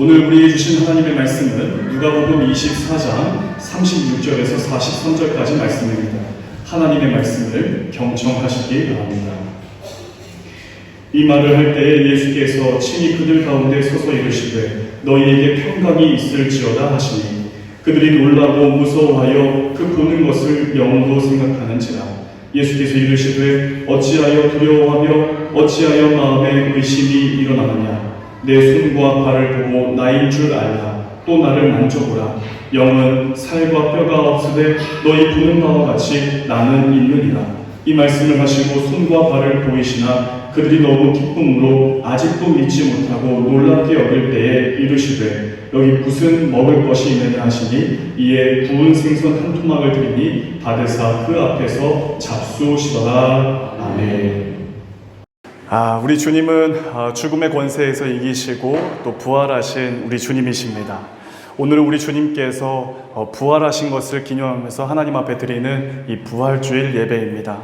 오늘 우리에게 주신 하나님의 말씀은 누가복음 24장 36절에서 43절까지 말씀입니다. 하나님의 말씀을 경청하시기 바랍니다. 이 말을 할 때에 예수께서 친히 그들 가운데 서서 이르시되 너희에게 평강이 있을지어다 하시니 그들이 놀라고 무서워하여 그 보는 것을 영으로 생각하는지라. 예수께서 이르시되 어찌하여 두려워하며 어찌하여 마음에 의심이 일어나느냐. 내 손과 발을 보고 나인 줄 알라. 또 나를 만져보라. 영은 살과 뼈가 없으되 너희 보는 바와 같이 나는 있느니라. 이 말씀을 하시고 손과 발을 보이시나 그들이 너무 기쁨으로 아직도 믿지 못하고 놀랍게 여길 때에 이르시되 여기 무슨 먹을 것이 있느냐 하시니 이에 구운 생선 한 토막을 드리니 받으사 그 앞에서 잡수시더라. 아멘. 우리 주님은 죽음의 권세에서 이기시고 또 부활하신 우리 주님이십니다. 오늘 우리 주님께서 부활하신 것을 기념하면서 하나님 앞에 드리는 이 부활주일 예배입니다.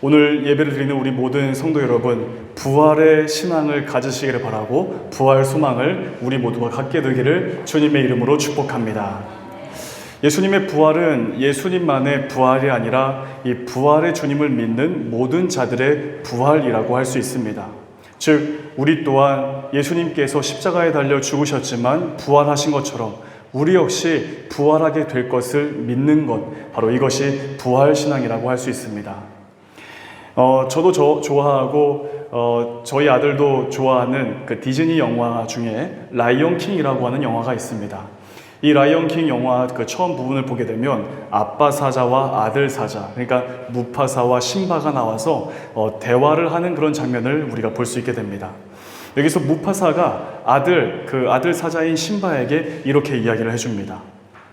오늘 예배를 드리는 우리 모든 성도 여러분, 부활의 신앙을 가지시기를 바라고 부활 소망을 우리 모두가 갖게 되기를 주님의 이름으로 축복합니다. 예수님의 부활은 예수님만의 부활이 아니라 이 부활의 주님을 믿는 모든 자들의 부활이라고 할 수 있습니다. 즉, 우리 또한 예수님께서 십자가에 달려 죽으셨지만 부활하신 것처럼 우리 역시 부활하게 될 것을 믿는 것, 바로 이것이 부활신앙이라고 할 수 있습니다. 저도 좋아하고 저희 아들도 좋아하는 그 디즈니 영화 중에 라이온 킹이라고 하는 영화가 있습니다. 이 라이온 킹 영화 그 처음 부분을 보게 되면 아빠 사자와 아들 사자, 그러니까 무파사와 심바가 나와서 대화를 하는 그런 장면을 우리가 볼 수 있게 됩니다. 여기서 무파사가 아들 사자인 심바에게 이렇게 이야기를 해줍니다.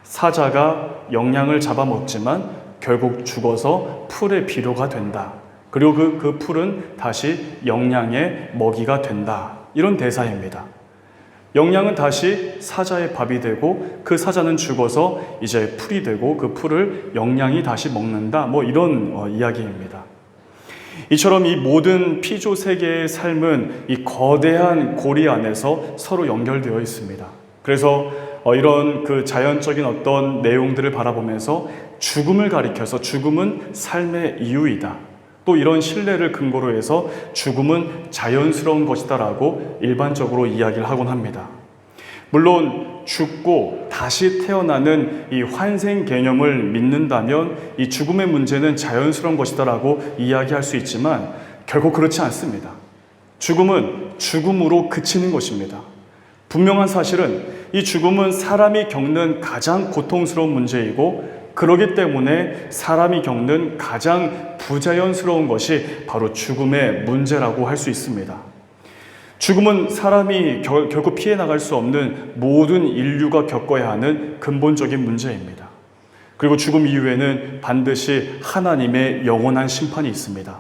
사자가 영양을 잡아먹지만 결국 죽어서 풀의 비료가 된다. 그리고 그 풀은 다시 영양의 먹이가 된다. 이런 대사입니다. 영양은 다시 사자의 밥이 되고 그 사자는 죽어서 이제 풀이 되고 그 풀을 영양이 다시 먹는다. 이런 이야기입니다. 이처럼 이 모든 피조 세계의 삶은 이 거대한 고리 안에서 서로 연결되어 있습니다. 그래서 이런 그 자연적인 어떤 내용들을 바라보면서 죽음을 가리켜서 죽음은 삶의 이유이다. 또 이런 신뢰를 근거로 해서 죽음은 자연스러운 것이다라고 일반적으로 이야기를 하곤 합니다. 물론 죽고 다시 태어나는 이 환생 개념을 믿는다면 이 죽음의 문제는 자연스러운 것이다라고 이야기할 수 있지만 결국 그렇지 않습니다. 죽음은 죽음으로 그치는 것입니다. 분명한 사실은 이 죽음은 사람이 겪는 가장 고통스러운 문제이고 그러기 때문에 사람이 겪는 가장 부자연스러운 것이 바로 죽음의 문제라고 할 수 있습니다. 죽음은 사람이 결코 피해 나갈 수 없는 모든 인류가 겪어야 하는 근본적인 문제입니다. 그리고 죽음 이후에는 반드시 하나님의 영원한 심판이 있습니다.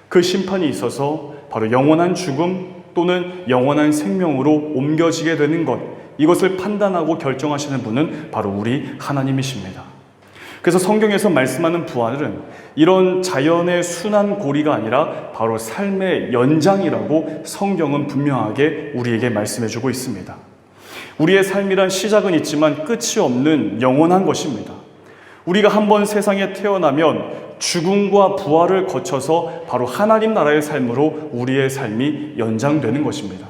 그 심판이 있어서 바로 영원한 죽음 또는 영원한 생명으로 옮겨지게 되는 것, 이것을 판단하고 결정하시는 분은 바로 우리 하나님이십니다. 그래서 성경에서 말씀하는 부활은 이런 자연의 순환 고리가 아니라 바로 삶의 연장이라고 성경은 분명하게 우리에게 말씀해주고 있습니다. 우리의 삶이란 시작은 있지만 끝이 없는 영원한 것입니다. 우리가 한번 세상에 태어나면 죽음과 부활을 거쳐서 바로 하나님 나라의 삶으로 우리의 삶이 연장되는 것입니다.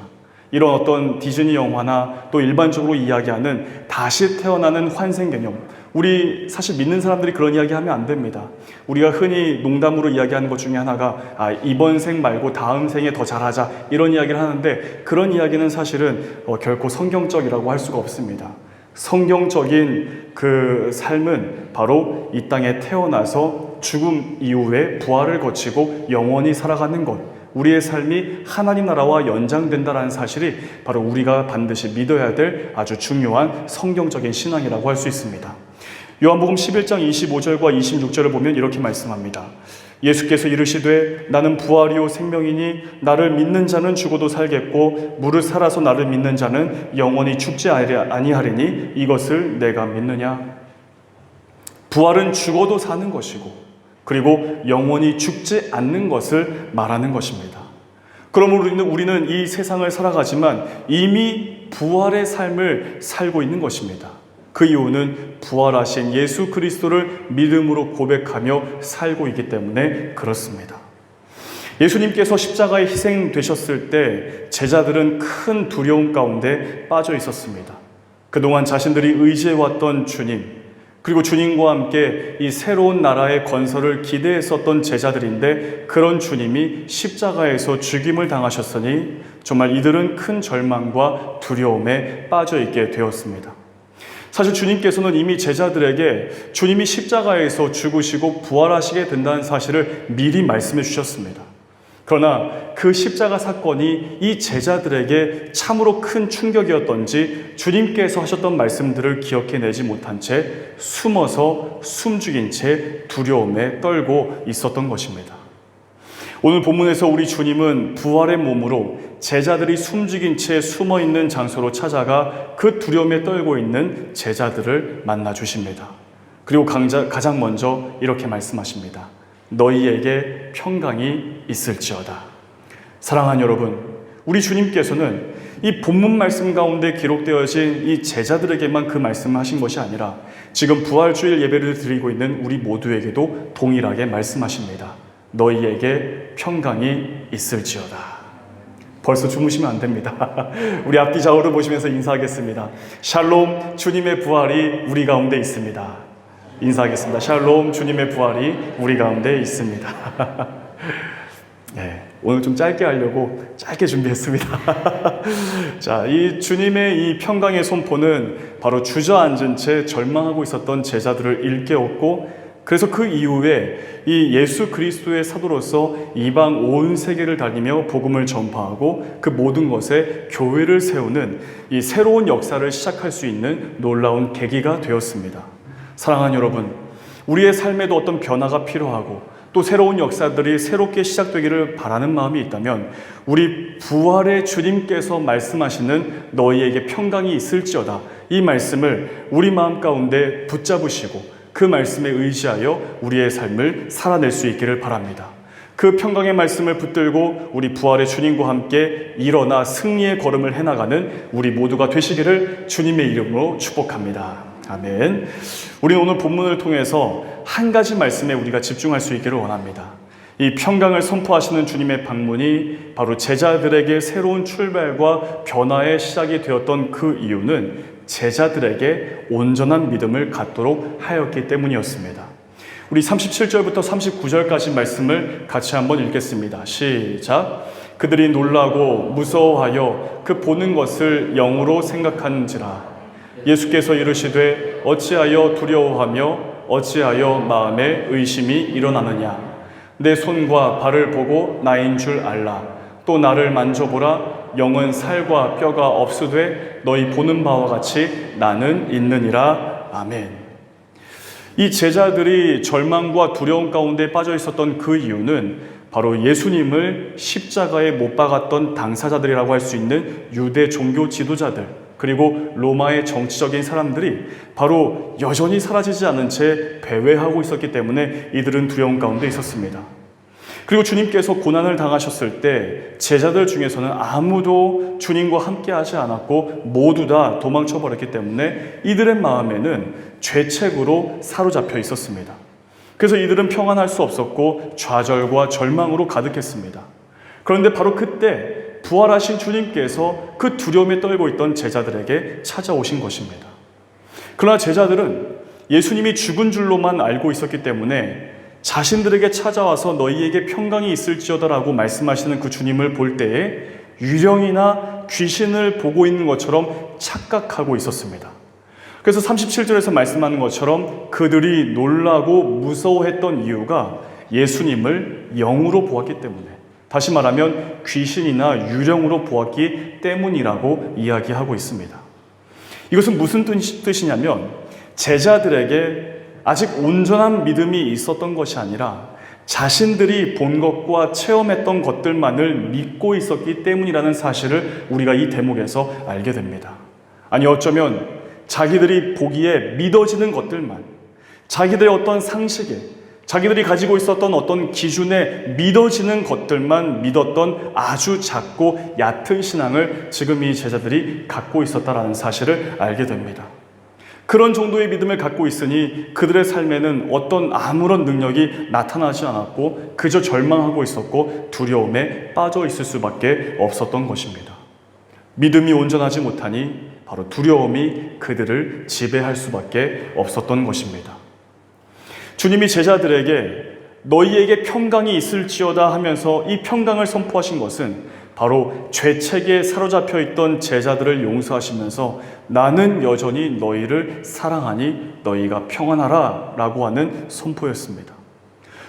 이런 어떤 디즈니 영화나 또 일반적으로 이야기하는 다시 태어나는 환생 개념, 우리 사실 믿는 사람들이 그런 이야기하면 안 됩니다. 우리가 흔히 농담으로 이야기하는 것 중에 하나가 이번 생 말고 다음 생에 더 잘하자, 이런 이야기를 하는데 그런 이야기는 사실은 결코 성경적이라고 할 수가 없습니다. 성경적인 그 삶은 바로 이 땅에 태어나서 죽음 이후에 부활을 거치고 영원히 살아가는 것, 우리의 삶이 하나님 나라와 연장된다는 사실이 바로 우리가 반드시 믿어야 될 아주 중요한 성경적인 신앙이라고 할 수 있습니다. 요한복음 11장 25절과 26절을 보면 이렇게 말씀합니다. 예수께서 이르시되 나는 부활이요 생명이니 나를 믿는 자는 죽어도 살겠고 무릇 살아서 나를 믿는 자는 영원히 죽지 아니하리니 이것을 내가 믿느냐. 부활은 죽어도 사는 것이고 그리고 영원히 죽지 않는 것을 말하는 것입니다. 그러므로 우리는 이 세상을 살아가지만 이미 부활의 삶을 살고 있는 것입니다. 그 이유는 부활하신 예수 그리스도를 믿음으로 고백하며 살고 있기 때문에 그렇습니다. 예수님께서 십자가에 희생되셨을 때 제자들은 큰 두려움 가운데 빠져 있었습니다. 그동안 자신들이 의지해왔던 주님, 그리고 주님과 함께 이 새로운 나라의 건설을 기대했었던 제자들인데 그런 주님이 십자가에서 죽임을 당하셨으니 정말 이들은 큰 절망과 두려움에 빠져 있게 되었습니다. 사실 주님께서는 이미 제자들에게 주님이 십자가에서 죽으시고 부활하시게 된다는 사실을 미리 말씀해 주셨습니다. 그러나 그 십자가 사건이 이 제자들에게 참으로 큰 충격이었던지 주님께서 하셨던 말씀들을 기억해내지 못한 채 숨어서 숨죽인 채 두려움에 떨고 있었던 것입니다. 오늘 본문에서 우리 주님은 부활의 몸으로 제자들이 숨죽인 채 숨어있는 장소로 찾아가 그 두려움에 떨고 있는 제자들을 만나 주십니다. 그리고 가장 먼저 이렇게 말씀하십니다. 너희에게 평강이 있을지어다. 사랑하는 여러분, 우리 주님께서는 이 본문 말씀 가운데 기록되어진 이 제자들에게만 그 말씀을 하신 것이 아니라 지금 부활주일 예배를 드리고 있는 우리 모두에게도 동일하게 말씀하십니다. 너희에게 평강이 있을지어다. 벌써 주무시면 안 됩니다. 우리 앞뒤 좌우를 보시면서 인사하겠습니다. 샬롬, 주님의 부활이 우리 가운데 있습니다. 인사하겠습니다. 샬롬, 주님의 부활이 우리 가운데 있습니다. 네, 오늘 좀 짧게 하려고 짧게 준비했습니다. 자, 이 주님의 이 평강의 선포는 바로 주저앉은 채 절망하고 있었던 제자들을 일깨웠고, 그래서 그 이후에 이 예수 그리스도의 사도로서 이방 온 세계를 다니며 복음을 전파하고 그 모든 것에 교회를 세우는 이 새로운 역사를 시작할 수 있는 놀라운 계기가 되었습니다. 사랑하는 여러분, 우리의 삶에도 어떤 변화가 필요하고 또 새로운 역사들이 새롭게 시작되기를 바라는 마음이 있다면 우리 부활의 주님께서 말씀하시는 너희에게 평강이 있을지어다, 이 말씀을 우리 마음 가운데 붙잡으시고 그 말씀에 의지하여 우리의 삶을 살아낼 수 있기를 바랍니다. 그 평강의 말씀을 붙들고 우리 부활의 주님과 함께 일어나 승리의 걸음을 해나가는 우리 모두가 되시기를 주님의 이름으로 축복합니다. 아멘. 우리는 오늘 본문을 통해서 한 가지 말씀에 우리가 집중할 수 있기를 원합니다. 이 평강을 선포하시는 주님의 방문이 바로 제자들에게 새로운 출발과 변화의 시작이 되었던 그 이유는 제자들에게 온전한 믿음을 갖도록 하였기 때문이었습니다. 우리 37절부터 39절까지 말씀을 같이 한번 읽겠습니다. 시작. 그들이 놀라고 무서워하여 그 보는 것을 영으로 생각하는지라. 예수께서 이르시되 어찌하여 두려워하며 어찌하여 마음에 의심이 일어나느냐. 내 손과 발을 보고 나인 줄 알라. 또 나를 만져보라. 영은 살과 뼈가 없으되 너희 보는 바와 같이 나는 있느니라. 아멘. 이 제자들이 절망과 두려움 가운데 빠져 있었던 그 이유는 바로 예수님을 십자가에 못 박았던 당사자들이라고 할 수 있는 유대 종교 지도자들, 그리고 로마의 정치적인 사람들이 바로 여전히 사라지지 않은 채 배회하고 있었기 때문에 이들은 두려움 가운데 있었습니다. 그리고 주님께서 고난을 당하셨을 때 제자들 중에서는 아무도 주님과 함께 하지 않았고 모두 다 도망쳐 버렸기 때문에 이들의 마음에는 죄책으로 사로잡혀 있었습니다. 그래서 이들은 평안할 수 없었고 좌절과 절망으로 가득했습니다. 그런데 바로 그때 부활하신 주님께서 그 두려움에 떨고 있던 제자들에게 찾아오신 것입니다. 그러나 제자들은 예수님이 죽은 줄로만 알고 있었기 때문에 자신들에게 찾아와서 너희에게 평강이 있을지어다라고 말씀하시는 그 주님을 볼 때에 유령이나 귀신을 보고 있는 것처럼 착각하고 있었습니다. 그래서 37절에서 말씀하는 것처럼 그들이 놀라고 무서워했던 이유가 예수님을 영으로 보았기 때문에, 다시 말하면 귀신이나 유령으로 보았기 때문이라고 이야기하고 있습니다. 이것은 무슨 뜻이냐면 제자들에게 아직 온전한 믿음이 있었던 것이 아니라 자신들이 본 것과 체험했던 것들만을 믿고 있었기 때문이라는 사실을 우리가 이 대목에서 알게 됩니다. 아니 어쩌면 자기들이 보기에 믿어지는 것들만, 자기들의 어떤 상식에, 자기들이 가지고 있었던 어떤 기준에 믿어지는 것들만 믿었던 아주 작고 얕은 신앙을 지금 이 제자들이 갖고 있었다라는 사실을 알게 됩니다. 그런 정도의 믿음을 갖고 있으니 그들의 삶에는 어떤 아무런 능력이 나타나지 않았고 그저 절망하고 있었고 두려움에 빠져 있을 수밖에 없었던 것입니다. 믿음이 온전하지 못하니 바로 두려움이 그들을 지배할 수밖에 없었던 것입니다. 주님이 제자들에게 너희에게 평강이 있을지어다 하면서 이 평강을 선포하신 것은 바로 죄책에 사로잡혀 있던 제자들을 용서하시면서 나는 여전히 너희를 사랑하니 너희가 평안하라 라고 하는 선포였습니다.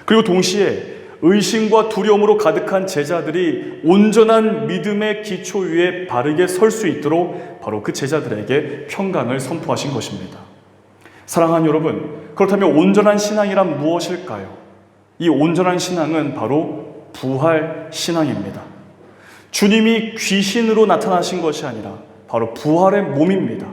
그리고 동시에 의심과 두려움으로 가득한 제자들이 온전한 믿음의 기초 위에 바르게 설 수 있도록 바로 그 제자들에게 평강을 선포하신 것입니다. 사랑하는 여러분, 그렇다면 온전한 신앙이란 무엇일까요? 이 온전한 신앙은 바로 부활 신앙입니다. 주님이 귀신으로 나타나신 것이 아니라 바로 부활의 몸입니다.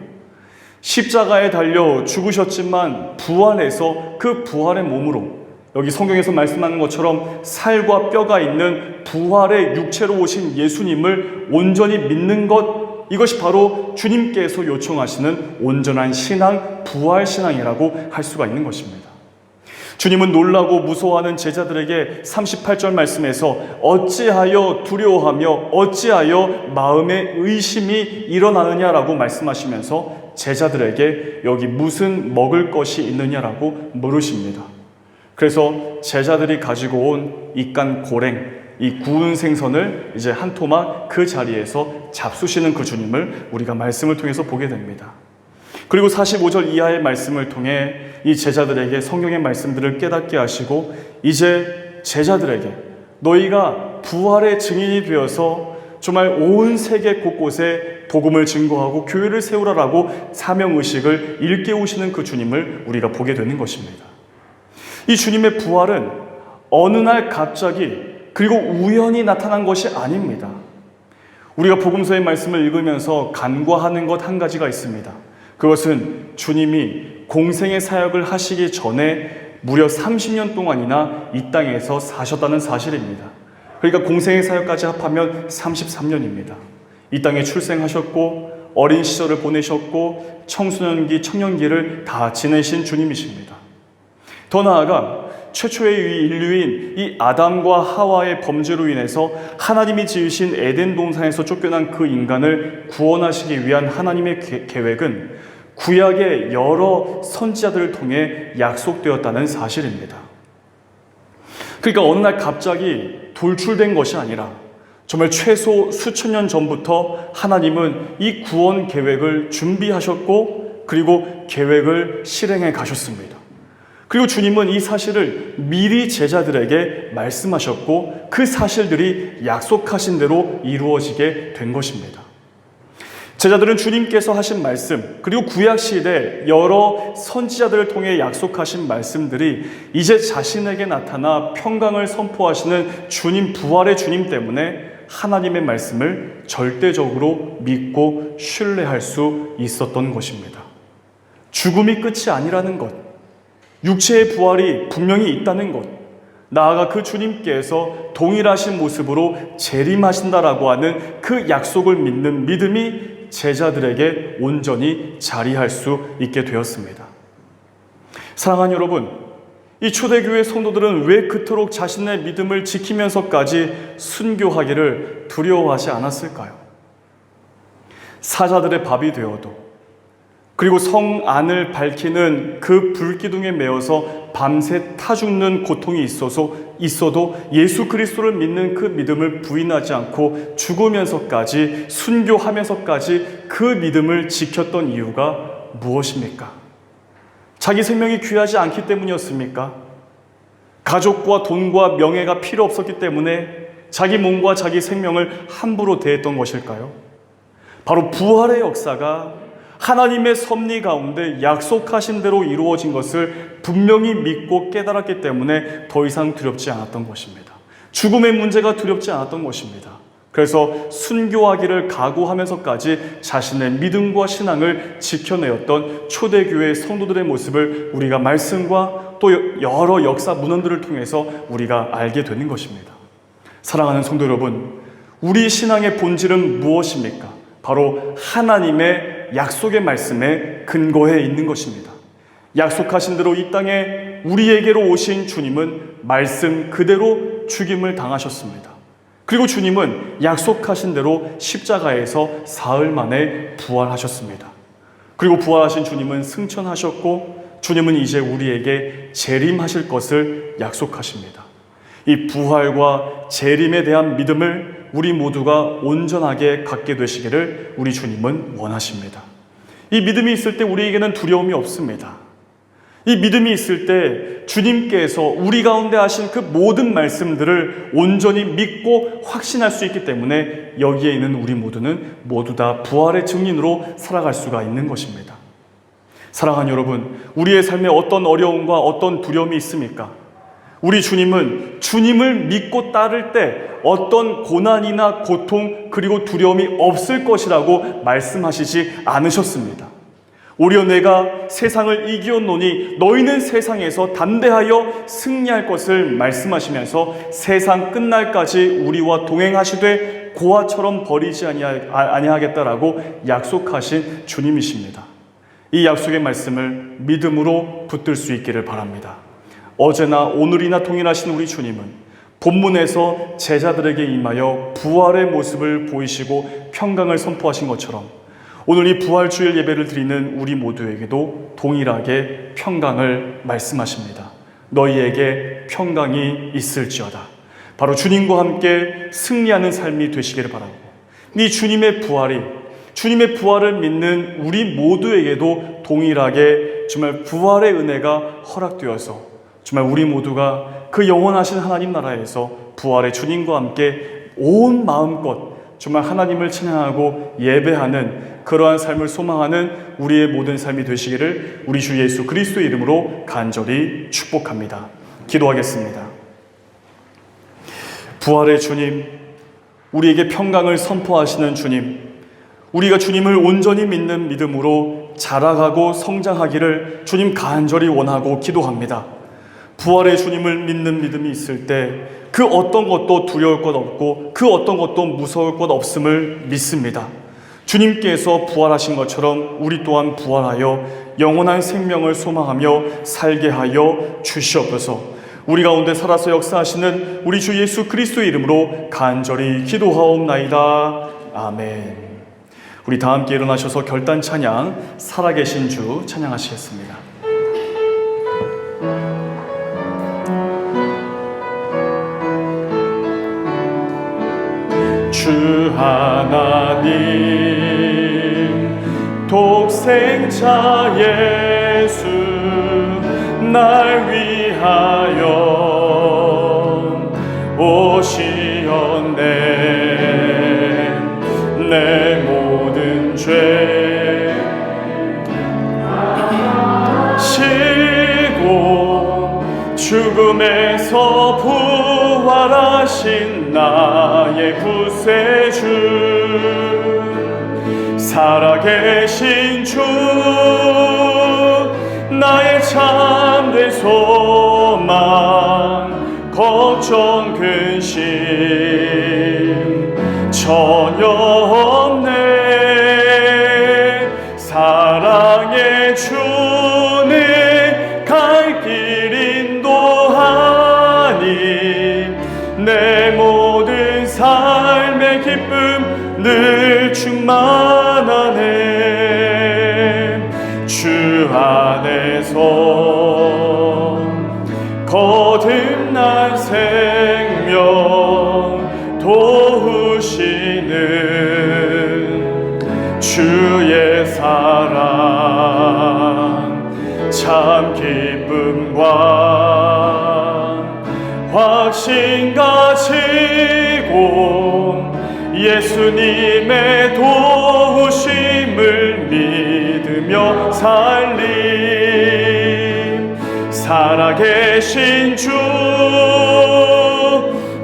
십자가에 달려 죽으셨지만 부활해서 그 부활의 몸으로 여기 성경에서 말씀하는 것처럼 살과 뼈가 있는 부활의 육체로 오신 예수님을 온전히 믿는 것, 이것이 바로 주님께서 요청하시는 온전한 신앙, 부활 신앙이라고 할 수가 있는 것입니다. 주님은 놀라고 무서워하는 제자들에게 38절 말씀에서 어찌하여 두려워하며 어찌하여 마음에 의심이 일어나느냐라고 말씀하시면서 제자들에게 여기 무슨 먹을 것이 있느냐라고 물으십니다. 그래서 제자들이 가지고 온 익간 고랭, 이 구운 생선을 이제 한 토막 그 자리에서 잡수시는 그 주님을 우리가 말씀을 통해서 보게 됩니다. 그리고 45절 이하의 말씀을 통해 이 제자들에게 성경의 말씀들을 깨닫게 하시고 이제 제자들에게 너희가 부활의 증인이 되어서 정말 온 세계 곳곳에 복음을 증거하고 교회를 세우라라고 사명의식을 일깨우시는 그 주님을 우리가 보게 되는 것입니다. 이 주님의 부활은 어느 날 갑자기 그리고 우연히 나타난 것이 아닙니다. 우리가 복음서의 말씀을 읽으면서 간과하는 것 한 가지가 있습니다. 그것은 주님이 공생의 사역을 하시기 전에 무려 30년 동안이나 이 땅에서 사셨다는 사실입니다. 그러니까 공생의 사역까지 합하면 33년입니다. 이 땅에 출생하셨고 어린 시절을 보내셨고 청소년기, 청년기를 다 지내신 주님이십니다. 더 나아가 최초의 인류인 이 아담과 하와의 범죄로 인해서 하나님이 지으신 에덴 동산에서 쫓겨난 그 인간을 구원하시기 위한 하나님의 계획은 구약의 여러 선지자들을 통해 약속되었다는 사실입니다. 그러니까 어느 날 갑자기 돌출된 것이 아니라 정말 최소 수천 년 전부터 하나님은 이 구원 계획을 준비하셨고 그리고 계획을 실행해 가셨습니다. 그리고 주님은 이 사실을 미리 제자들에게 말씀하셨고 그 사실들이 약속하신 대로 이루어지게 된 것입니다. 제자들은 주님께서 하신 말씀 그리고 구약시대 여러 선지자들을 통해 약속하신 말씀들이 이제 자신에게 나타나 평강을 선포하시는 주님, 부활의 주님 때문에 하나님의 말씀을 절대적으로 믿고 신뢰할 수 있었던 것입니다. 죽음이 끝이 아니라는 것, 육체의 부활이 분명히 있다는 것, 나아가 그 주님께서 동일하신 모습으로 재림하신다라고 하는 그 약속을 믿는 믿음이 제자들에게 온전히 자리할 수 있게 되었습니다. 사랑하는 여러분, 이 초대교회 성도들은 왜 그토록 자신의 믿음을 지키면서까지 순교하기를 두려워하지 않았을까요? 사자들의 밥이 되어도 그리고 성 안을 밝히는 그 불기둥에 매어서 밤새 타 죽는 고통이 있어도 예수 그리스도를 믿는 그 믿음을 부인하지 않고 죽으면서까지 순교하면서까지 그 믿음을 지켰던 이유가 무엇입니까? 자기 생명이 귀하지 않기 때문이었습니까? 가족과 돈과 명예가 필요 없었기 때문에 자기 몸과 자기 생명을 함부로 대했던 것일까요? 바로 부활의 역사가 하나님의 섭리 가운데 약속하신 대로 이루어진 것을 분명히 믿고 깨달았기 때문에 더 이상 두렵지 않았던 것입니다. 죽음의 문제가 두렵지 않았던 것입니다. 그래서 순교하기를 각오하면서까지 자신의 믿음과 신앙을 지켜내었던 초대교회 성도들의 모습을 우리가 말씀과 또 여러 역사 문헌들을 통해서 우리가 알게 되는 것입니다. 사랑하는 성도 여러분, 우리 신앙의 본질은 무엇입니까? 바로 하나님의 약속의 말씀에 근거해 있는 것입니다. 약속하신 대로 이 땅에 우리에게로 오신 주님은 말씀 그대로 죽임을 당하셨습니다. 그리고 주님은 약속하신 대로 십자가에서 사흘 만에 부활하셨습니다. 그리고 부활하신 주님은 승천하셨고 주님은 이제 우리에게 재림하실 것을 약속하십니다. 이 부활과 재림에 대한 믿음을 우리 모두가 온전하게 갖게 되시기를 우리 주님은 원하십니다. 이 믿음이 있을 때 우리에게는 두려움이 없습니다. 이 믿음이 있을 때 주님께서 우리 가운데 하신 그 모든 말씀들을 온전히 믿고 확신할 수 있기 때문에 여기에 있는 우리 모두는 모두 다 부활의 증인으로 살아갈 수가 있는 것입니다. 사랑하는 여러분, 우리의 삶에 어떤 어려움과 어떤 두려움이 있습니까? 우리 주님은 주님을 믿고 따를 때 어떤 고난이나 고통 그리고 두려움이 없을 것이라고 말씀하시지 않으셨습니다. 오히려 내가 세상을 이기었노니 너희는 세상에서 담대하여 승리할 것을 말씀하시면서 세상 끝날까지 우리와 동행하시되 고아처럼 버리지 아니하겠다라고 약속하신 주님이십니다. 이 약속의 말씀을 믿음으로 붙들 수 있기를 바랍니다. 어제나 오늘이나 동일하신 우리 주님은 본문에서 제자들에게 임하여 부활의 모습을 보이시고 평강을 선포하신 것처럼 오늘 이 부활주일 예배를 드리는 우리 모두에게도 동일하게 평강을 말씀하십니다. 너희에게 평강이 있을지어다. 바로 주님과 함께 승리하는 삶이 되시기를 바라고, 이 주님의 부활을 믿는 우리 모두에게도 동일하게 정말 부활의 은혜가 허락되어서 정말 우리 모두가 그 영원하신 하나님 나라에서 부활의 주님과 함께 온 마음껏 정말 하나님을 찬양하고 예배하는 그러한 삶을 소망하는 우리의 모든 삶이 되시기를 우리 주 예수 그리스도의 이름으로 간절히 축복합니다. 기도하겠습니다. 부활의 주님, 우리에게 평강을 선포하시는 주님, 우리가 주님을 온전히 믿는 믿음으로 자라가고 성장하기를 주님 간절히 원하고 기도합니다. 부활의 주님을 믿는 믿음이 있을 때 그 어떤 것도 두려울 것 없고 그 어떤 것도 무서울 것 없음을 믿습니다. 주님께서 부활하신 것처럼 우리 또한 부활하여 영원한 생명을 소망하며 살게 하여 주시옵소서. 우리 가운데 살아서 역사하시는 우리 주 예수 그리스도의 이름으로 간절히 기도하옵나이다. 아멘. 우리 다 함께 일어나셔서 결단 찬양, 살아계신 주 찬양하시겠습니다. 주 하나님 독생자 예수 날 위하여 오시었네. 내 모든 죄 지고 죽음에서 부활하신 나의 구세주, 살아계신 주 나의 참된 소망, 걱정 근심 전혀 없네. 사랑의 주는 갈 길 인도하니 내 모든 삶의 기쁨 늘 충만하네. 주 안에서 거듭난 생명 도우시는 주의 사랑, 참 기쁨과 확신 가지고 예수님의 도우심을 믿으며 살림. 살아계신 주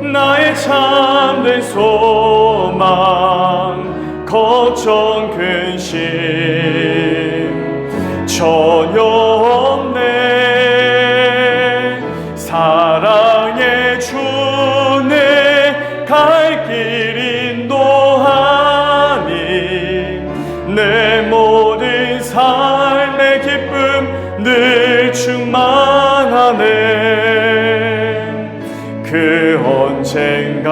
나의 참된 소망, 걱정 근심 전혀 없네. 언젠간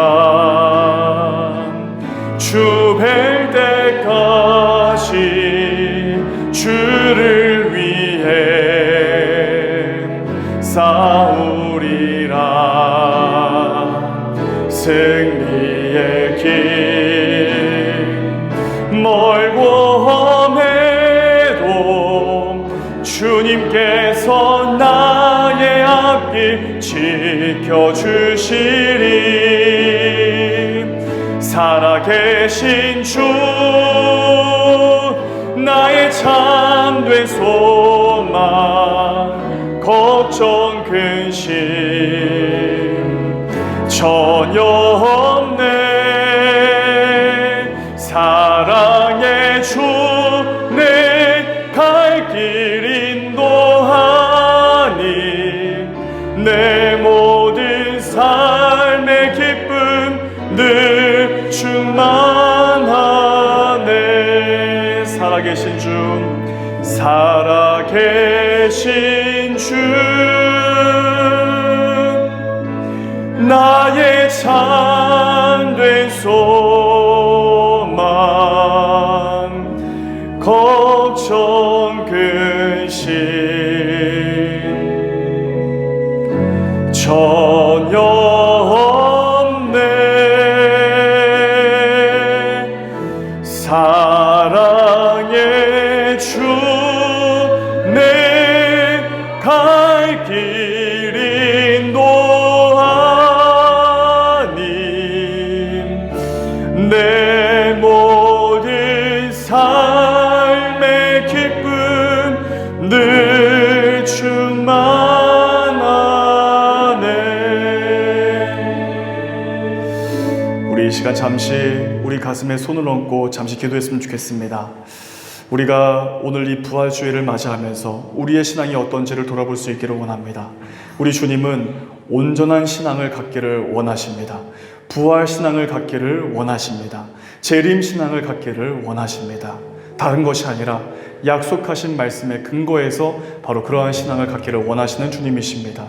주 뵐 때까지 주를 위해 싸우리라. 승리의 길 멀고 험해도 주님께서 나의 앞길 지켜주시리. 살아계신 주 나의 참된 소망 걱정 근심 전혀 없네. 사랑의 주 내 갈 길 인도하니 내 모든 삶의 기쁨 늘 충만하네. 살아계신 주 살아계신 주 나의 참된 소망 걱정 근심 전혀 없네. 사랑의 주 내 갈 길 인도하니 내 모든 삶의 기쁨 늘 충만하네. 우리 이 시간 잠시 우리 가슴에 손을 얹고 잠시 기도했으면 좋겠습니다. 우리가 오늘 이 부활주의를 맞이하면서 우리의 신앙이 어떤지를 돌아볼 수 있기를 원합니다. 우리 주님은 온전한 신앙을 갖기를 원하십니다. 부활 신앙을 갖기를 원하십니다. 재림 신앙을 갖기를 원하십니다. 다른 것이 아니라 약속하신 말씀의 근거에서 바로 그러한 신앙을 갖기를 원하시는 주님이십니다.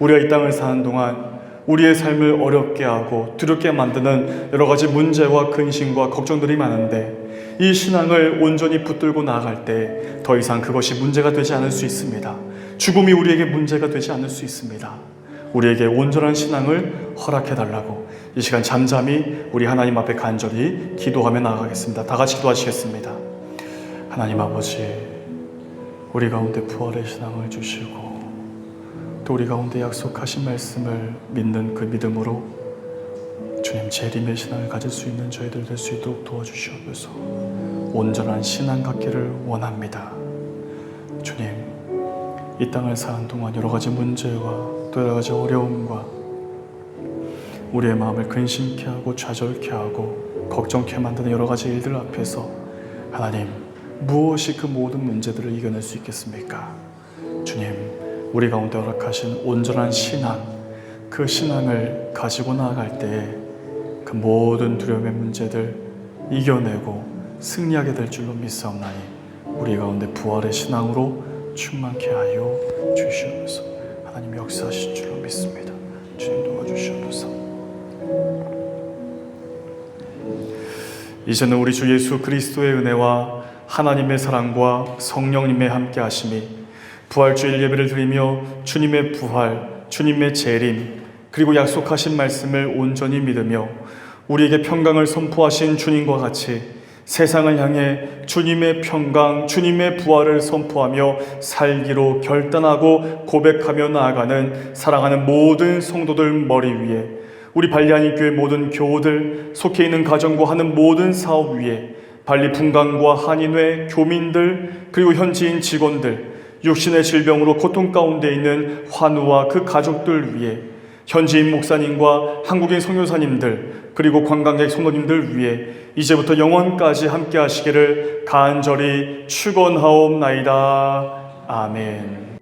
우리가 이 땅을 사는 동안 우리의 삶을 어렵게 하고 두렵게 만드는 여러 가지 문제와 근심과 걱정들이 많은데 이 신앙을 온전히 붙들고 나아갈 때 더 이상 그것이 문제가 되지 않을 수 있습니다. 죽음이 우리에게 문제가 되지 않을 수 있습니다. 우리에게 온전한 신앙을 허락해달라고 이 시간 잠잠히 우리 하나님 앞에 간절히 기도하며 나아가겠습니다. 다 같이 기도하시겠습니다. 하나님 아버지, 우리 가운데 부활의 신앙을 주시고 또 우리 가운데 약속하신 말씀을 믿는 그 믿음으로 주님 재림의 신앙을 가질 수 있는 저희들 될 수 있도록 도와주시옵소서. 온전한 신앙 갖기를 원합니다. 주님, 이 땅을 사는 동안 여러 가지 문제와 또 여러 가지 어려움과 우리의 마음을 근심케 하고 좌절케 하고 걱정케 만드는 여러 가지 일들 앞에서 하나님, 무엇이 그 모든 문제들을 이겨낼 수 있겠습니까? 주님, 우리 가운데 허락하신 온전한 신앙, 그 신앙을 가지고 나아갈 때에 그 모든 두려움의 문제들 이겨내고 승리하게 될 줄로 믿사옵나니 우리 가운데 부활의 신앙으로 충만케 하여 주시옵소서. 하나님 역사하실 줄로 믿습니다. 주님 도와주시옵소서. 이제는 우리 주 예수 그리스도의 은혜와 하나님의 사랑과 성령님의 함께 하심이 부활주일 예배를 드리며 주님의 부활, 주님의 재림, 그리고 약속하신 말씀을 온전히 믿으며 우리에게 평강을 선포하신 주님과 같이 세상을 향해 주님의 평강, 주님의 부활을 선포하며 살기로 결단하고 고백하며 나아가는 사랑하는 모든 성도들 머리 위에, 우리 발리하니 교회 모든 교우들, 속해 있는 가정과 하는 모든 사업 위에, 발리 분강과 한인회, 교민들, 그리고 현지인 직원들, 육신의 질병으로 고통 가운데 있는 환우와 그 가족들 위에, 현지인 목사님과 한국인 선교사님들, 그리고 관광객 성도님들 위해 이제부터 영원까지 함께 하시기를 간절히 축원하옵나이다. 아멘.